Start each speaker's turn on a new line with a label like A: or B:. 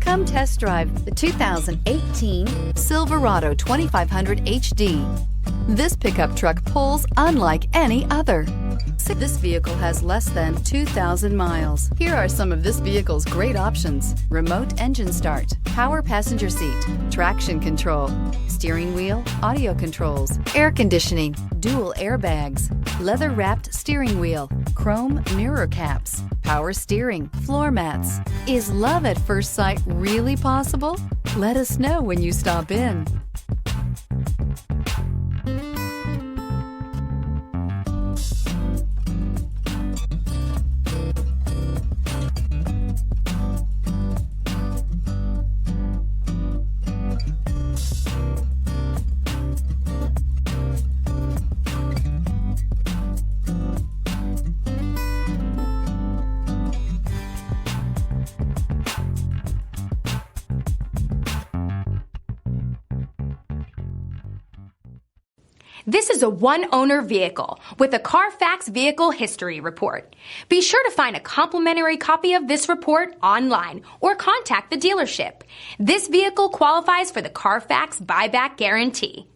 A: Come test drive the 2018 Silverado 2500 HD. This pickup truck pulls unlike any other. This vehicle has less than 2,000 miles. Here are some of this vehicle's great options: remote engine start, power passenger seat, traction control, steering wheel audio controls, air conditioning, dual airbags, leather-wrapped steering wheel, chrome mirror caps, power steering, floor mats. Is love at first sight really possible? Let us know when you stop in.
B: This is a one-owner vehicle with a Carfax Vehicle History Report. Be sure to find a complimentary copy of this report online or contact the dealership. This vehicle qualifies for the Carfax Buyback Guarantee.